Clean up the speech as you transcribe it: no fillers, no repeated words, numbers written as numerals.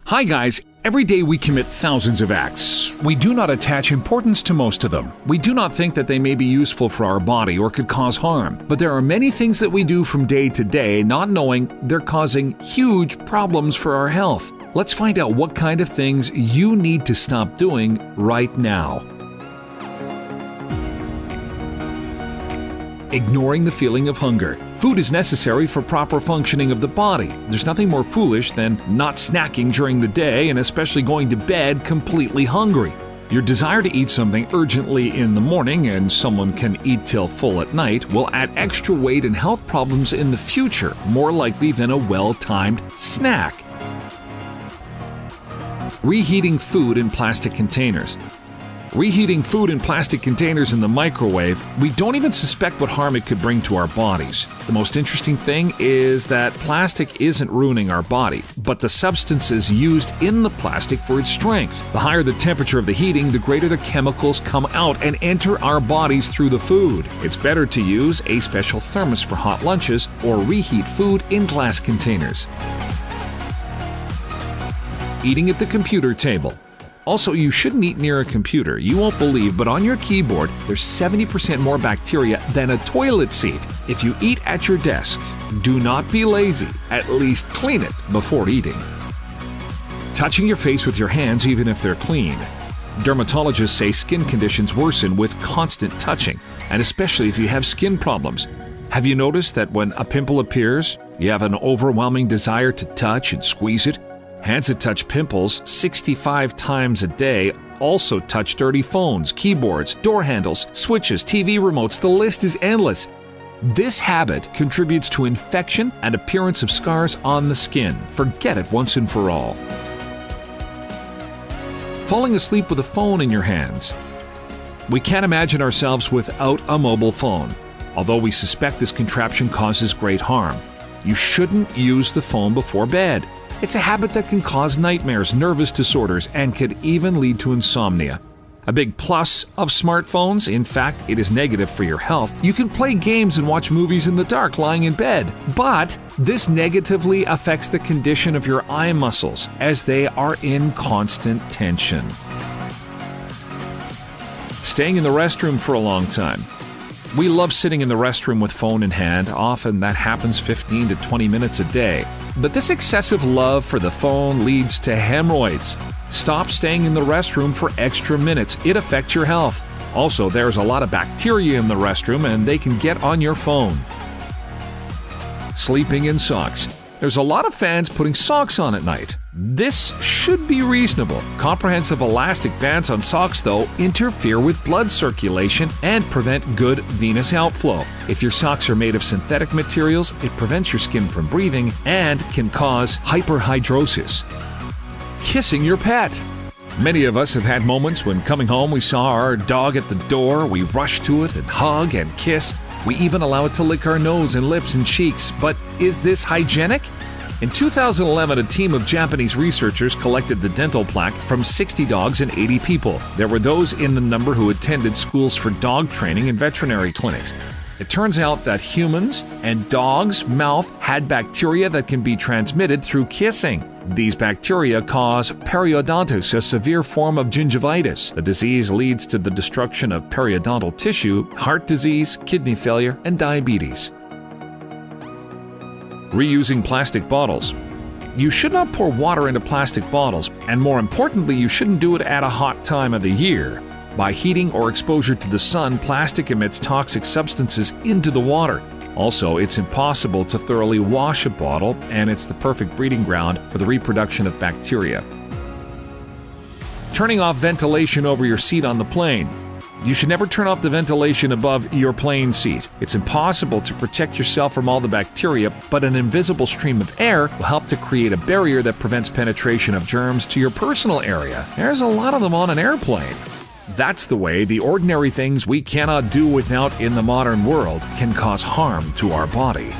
Hi guys, every day we commit thousands of acts. We do not attach importance to most of them. We do not think that they may be useful for our body or could cause harm. But there are many things that we do from day to day not knowing they're causing huge problems for our health. Let's find out what kind of things you need to stop doing right now. Ignoring the feeling of hunger. Food is necessary for proper functioning of the body. There's nothing more foolish than not snacking during the day and especially going to bed completely hungry. Your desire to eat something urgently in the morning and someone can eat till full at night will add extra weight and health problems in the future, more likely than a well-timed snack. Reheating food in plastic containers. Reheating food in plastic containers in the microwave, we don't even suspect what harm it could bring to our bodies. The most interesting thing is that plastic isn't ruining our body, but the substances used in the plastic for its strength. The higher the temperature of the heating, the greater the chemicals come out and enter our bodies through the food. It's better to use a special thermos for hot lunches or reheat food in glass containers. Eating at the computer table. Also, you shouldn't eat near a computer. You won't believe, but on your keyboard, there's 70% more bacteria than a toilet seat. If you eat at your desk, do not be lazy. At least clean it before eating. Touching your face with your hands even if they're clean. Dermatologists say skin conditions worsen with constant touching, and especially if you have skin problems. Have you noticed that when a pimple appears, you have an overwhelming desire to touch and squeeze it? Hands that touch pimples 65 times a day also touch dirty phones, keyboards, door handles, switches, TV remotes. The list is endless. This habit contributes to infection and appearance of scars on the skin. Forget it once and for all. Falling asleep with a phone in your hands. We can't imagine ourselves without a mobile phone, although we suspect this contraption causes great harm. You shouldn't use the phone before bed. It's a habit that can cause nightmares, nervous disorders, and could even lead to insomnia. A big plus of smartphones, in fact, it is negative for your health. You can play games and watch movies in the dark lying in bed. But this negatively affects the condition of your eye muscles as they are in constant tension. Staying in the restroom for a long time. We love sitting in the restroom with phone in hand. Often that happens 15 to 20 minutes a day. But this excessive love for the phone leads to hemorrhoids. Stop staying in the restroom for extra minutes. It affects your health. Also, there's a lot of bacteria in the restroom and they can get on your phone. Sleeping in socks. There's a lot of fans putting socks on at night. This should be reasonable. Comprehensive elastic bands on socks, though, interfere with blood circulation and prevent good venous outflow. If your socks are made of synthetic materials, it prevents your skin from breathing and can cause hyperhidrosis. Kissing your pet. Many of us have had moments when coming home we saw our dog at the door, we rush to it and hug and kiss. We even allow it to lick our nose and lips and cheeks. But is this hygienic? In 2011, a team of Japanese researchers collected the dental plaque from 60 dogs and 80 people. There were those in the number who attended schools for dog training and veterinary clinics. It turns out that humans and dogs' mouth had bacteria that can be transmitted through kissing. These bacteria cause periodontitis, a severe form of gingivitis. The disease leads to the destruction of periodontal tissue, heart disease, kidney failure, and diabetes. Reusing plastic bottles. You should not pour water into plastic bottles, and more importantly, you shouldn't do it at a hot time of the year. By heating or exposure to the sun, plastic emits toxic substances into the water. Also, it's impossible to thoroughly wash a bottle, and it's the perfect breeding ground for the reproduction of bacteria. Turning off ventilation over your seat on the plane. You should never turn off the ventilation above your plane seat. It's impossible to protect yourself from all the bacteria, but an invisible stream of air will help to create a barrier that prevents penetration of germs to your personal area. There's a lot of them on an airplane. That's the way the ordinary things we cannot do without in the modern world can cause harm to our body.